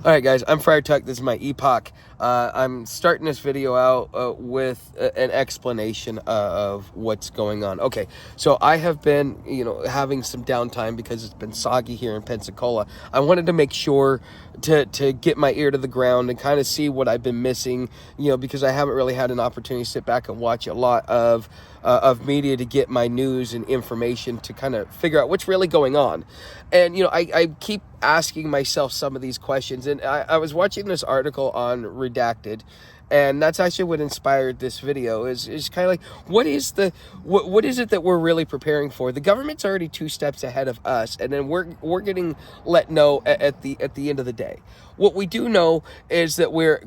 All right, guys, I'm Friar Tuck. This is my epoch. I'm starting this video out with an explanation of what's going on. Okay, so I have been, having some downtime because it's been soggy here in Pensacola. I wanted to make sure to get my ear to the ground and kind of see what I've been missing, because I haven't really had an opportunity to sit back and watch a lot of media to get my news and information to kind of figure out what's really going on. And, I keep asking myself some of these questions. And I was watching this article on Redacted, and that's actually what inspired this video is kind of like, what is it that we're really preparing for? The government's already 2 steps ahead of us, and then we're getting let know at the end of the day. What we do know is that we're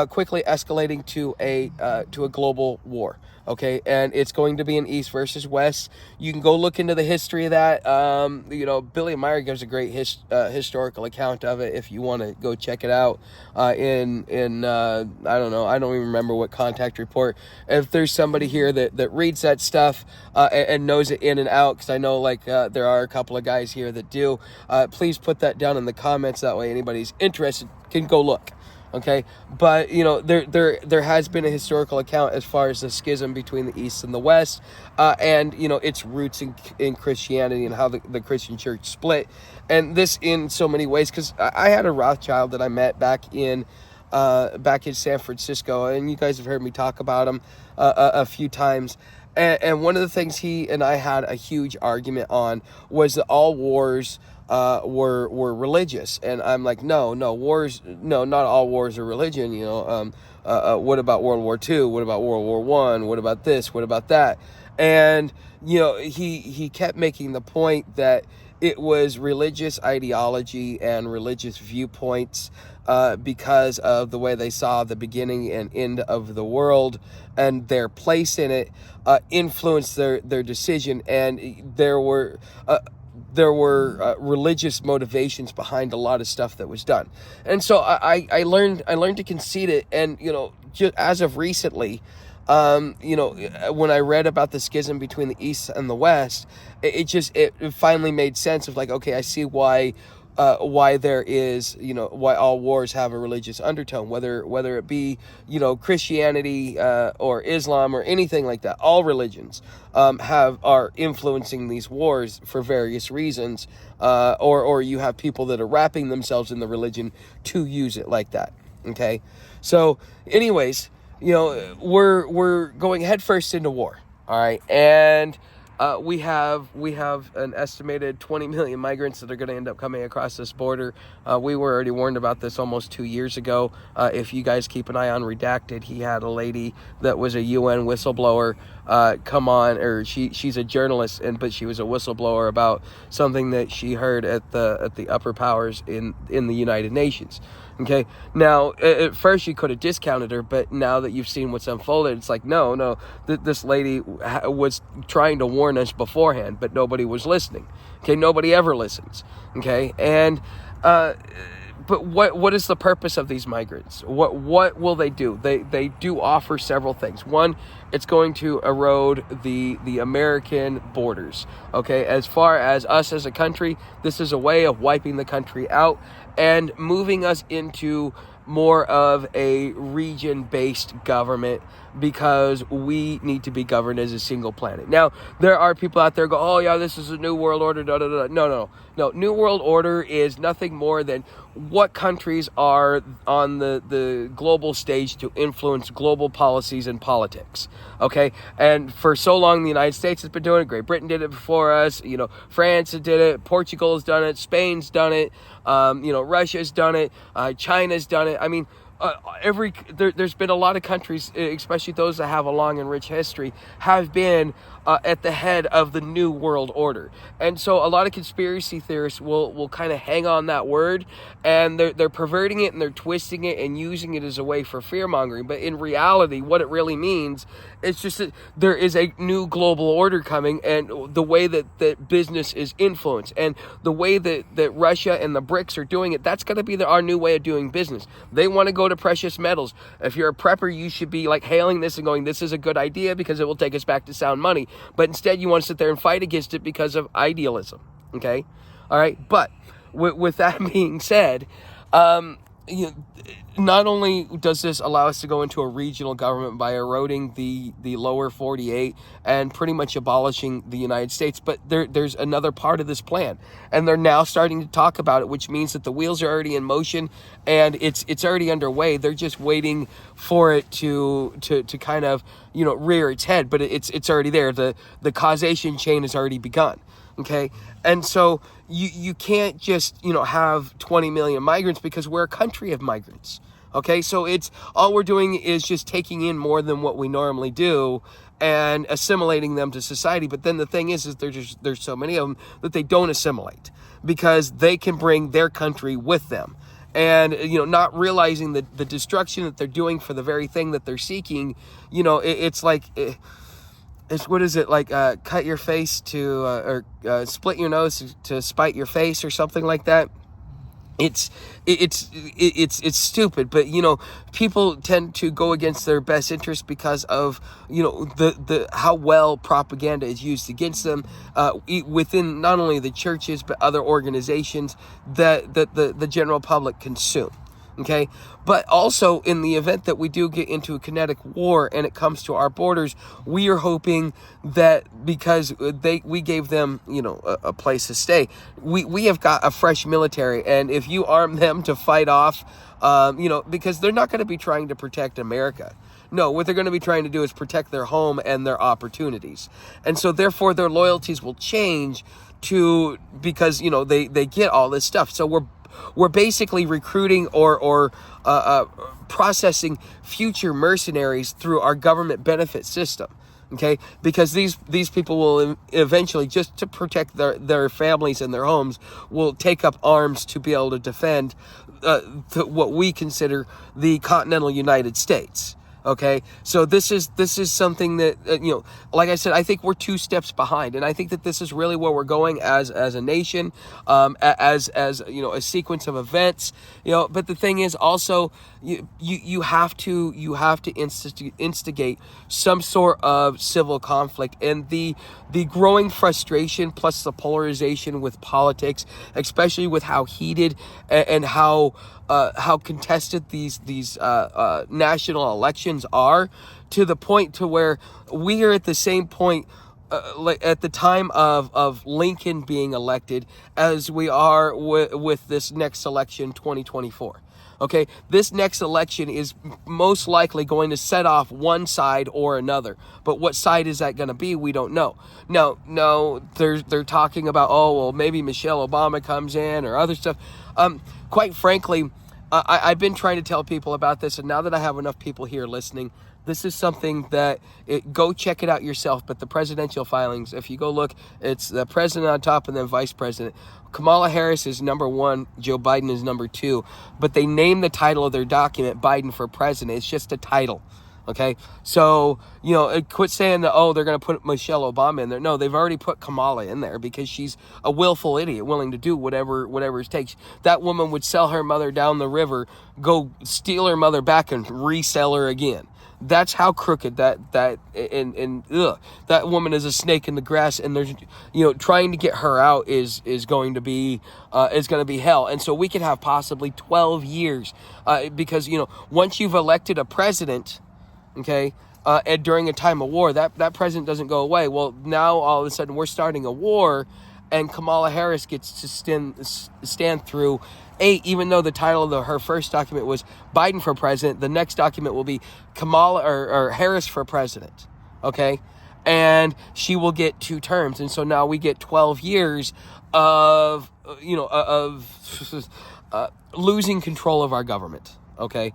quickly escalating to a global war. Okay, and it's going to be an East versus West. You can go look into the history of that. Billy Meyer gives a great historical account of it if you want to go check it out. I don't know, I don't even remember what contact report. If there's somebody here that reads that stuff and knows it in and out, because I know there are a couple of guys here that do, please put that down in the comments. That way anybody's interested can go look. Okay, but there has been a historical account as far as the schism between the East and the West, and its roots in Christianity and how the Christian church split, and this in so many ways. Because I had a Rothschild that I met back in San Francisco, and you guys have heard me talk about him a few times. And one of the things he and I had a huge argument on was that all wars were religious, and I'm like, no, not all wars are religion. What about World War II? What about World War I? What about this? What about that? And he kept making the point that it was religious ideology and religious viewpoints because of the way they saw the beginning and end of the world and their place in it influenced their decision, and there were religious motivations behind a lot of stuff that was done. And so I learned to concede it. And just as of recently, when I read about the schism between the East and the West, it finally made sense of okay, I see why there is, why all wars have a religious undertone, whether it be, Christianity or Islam or anything like that. All religions are influencing these wars for various reasons, or you have people that are wrapping themselves in the religion to use it like that. Okay, so anyways, we're going headfirst into war. All right, and we have an estimated 20 million migrants that are going to end up coming across this border. We were already warned about this almost 2 years ago. If you guys keep an eye on Redacted, he had a lady that was a UN whistleblower come on, or she's a journalist, but she was a whistleblower about something that she heard at the upper powers in the United Nations. Okay, now at first you could have discounted her, but now that you've seen what's unfolded, it's like no, this lady was trying to warn us beforehand, but nobody was listening. Okay, nobody ever listens. Okay, and but what is the purpose of these migrants? What will they do? They do offer several things. One, it's going to erode the American borders. Okay, as far as us as a country, this is a way of wiping the country out and moving us into more of a region-based government, because we need to be governed as a single planet. Now, there are people out there go, oh yeah, this is a new world order, da da da. No. New world order is nothing more than what countries are on the global stage to influence global policies and politics. Okay, and for so long the United States has been doing it. Great Britain did it before us. France did it. Portugal has done it. Spain's done it. Russia's done it. China's done it. I mean, there's been a lot of countries, especially those that have a long and rich history, have been at the head of the new world order. And so a lot of conspiracy theorists will kind of hang on that word, and they're perverting it and they're twisting it and using it as a way for fear mongering. But in reality, what it really means, it's just that there is a new global order coming, and the way that business is influenced and the way that Russia and the BRICS are doing it, that's going to be our new way of doing business. They want to go to precious metals. If you're a prepper, you should be hailing this and going, this is a good idea because it will take us back to sound money. But instead you want to sit there and fight against it because of idealism. Okay, all right. But with that being said, you know, not only does this allow us to go into a regional government by eroding the lower 48 and pretty much abolishing the United States, but there's another part of this plan, and they're now starting to talk about it, which means that the wheels are already in motion and it's already underway. They're just waiting for it to kind of, you know, rear its head, but it's already there. The causation chain has already begun. Okay. And so you can't just, you know, have 20 million migrants, because we're a country of migrants. Okay. So it's all we're doing is just taking in more than what we normally do and assimilating them to society. But then the thing is there's so many of them that they don't assimilate because they can bring their country with them. And, you know, not realizing that the destruction that they're doing for the very thing that they're seeking, you know, it's like... It's, what is it, like cut your face to or split your nose to spite your face or something like that. It's stupid, but you know, people tend to go against their best interest because of, you know, the how well propaganda is used against them within not only the churches but other organizations that the general public consume. Okay, but also in the event that we do get into a kinetic war and it comes to our borders, we are hoping that because we gave them, you know, a place to stay, we have got a fresh military, and if you arm them to fight off, you know, because they're not going to be trying to protect America. No, what they're going to be trying to do is protect their home and their opportunities, and so therefore their loyalties will change to, because, you know, they get all this stuff. So we're basically recruiting or processing future mercenaries through our government benefit system. Okay, because these people will eventually, just to protect their families and their homes, will take up arms to be able to defend what we consider the continental United States. Okay, so this is something that, you know, like I said, I think we're 2 steps behind, and I think that this is really where we're going as a nation, as you know, a sequence of events, you know. But the thing is also, you have to instigate some sort of civil conflict, and the growing frustration plus the polarization with politics, especially with how heated and how contested these national elections are, to the point to where we are at the same point like at the time of Lincoln being elected as we are with this next election, 2024. Okay, this next election is most likely going to set off one side or another. But what side is that going to be? We don't know. No, they're talking about, oh, well, maybe Michelle Obama comes in or other stuff. Quite frankly, I've been trying to tell people about this, and now that I have enough people here listening, this is something that, go check it out yourself. But the presidential filings, if you go look, it's the president on top and then vice president. Kamala Harris is number 1, Joe Biden is number 2, but they name the title of their document Biden for president. It's just a title. Okay, so, you know, quit saying that, oh, they're going to put Michelle Obama in there. No, they've already put Kamala in there because she's a willful idiot willing to do whatever it takes. That woman would sell her mother down the river, go steal her mother back and resell her again. That's how crooked that woman is, a snake in the grass, and there's, you know, trying to get her out is going to be hell. And so we could have possibly 12 years because, you know, once you've elected a president, okay, and during a time of war, that president doesn't go away. Well, now all of a sudden we're starting a war, and Kamala Harris gets to stand through 8, even though the title of her first document was Biden for president. The next document will be Kamala or Harris for president. Okay, and she will get 2 terms, and so now we get 12 years of losing control of our government. Okay.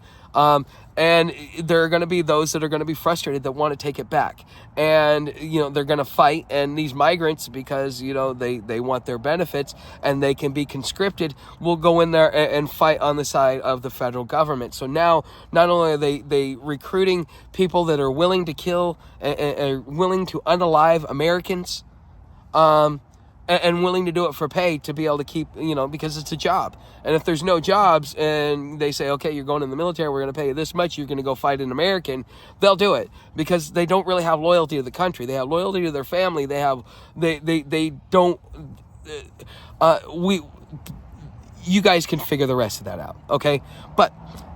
And there are going to be those that are going to be frustrated that want to take it back. And, you know, they're going to fight. And these migrants, because, you know, they want their benefits and they can be conscripted, will go in there and fight on the side of the federal government. So now, not only are they recruiting people that are willing to kill and willing to unalive Americans, and willing to do it for pay to be able to keep, you know, because it's a job. And if there's no jobs and they say, okay, you're going in the military, we're going to pay you this much, you're going to go fight an American, they'll do it because they don't really have loyalty to the country. They have loyalty to their family. They don't, you guys can figure the rest of that out, okay? But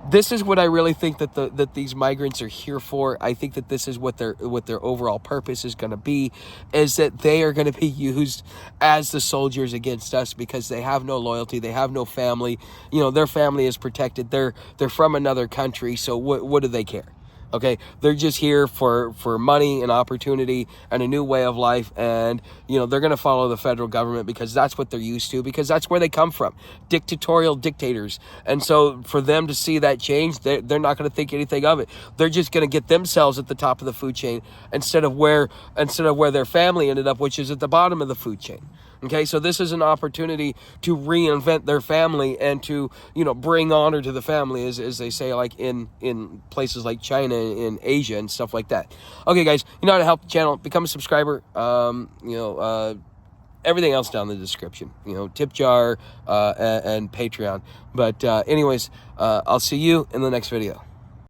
this is what I really think that these migrants are here for. I think that this is what their overall purpose is going to be, is that they are going to be used as the soldiers against us, because they have no loyalty, they have no family. Their family is protected. They're from another country, so what do they care? Okay, they're just here for money and opportunity and a new way of life, and they're going to follow the federal government because that's what they're used to, because that's where they come from, dictatorial dictators. And so for them to see that change, they're not going to think anything of it. They're just going to get themselves at the top of the food chain instead of where their family ended up, which is at the bottom of the food chain. Okay, so this is an opportunity to reinvent their family and to, bring honor to the family, as they say, like in places like China, in Asia, and stuff like that. Okay, guys, you know how to help the channel. Become a subscriber. Everything else down in the description. Tip jar and Patreon. But anyways, I'll see you in the next video.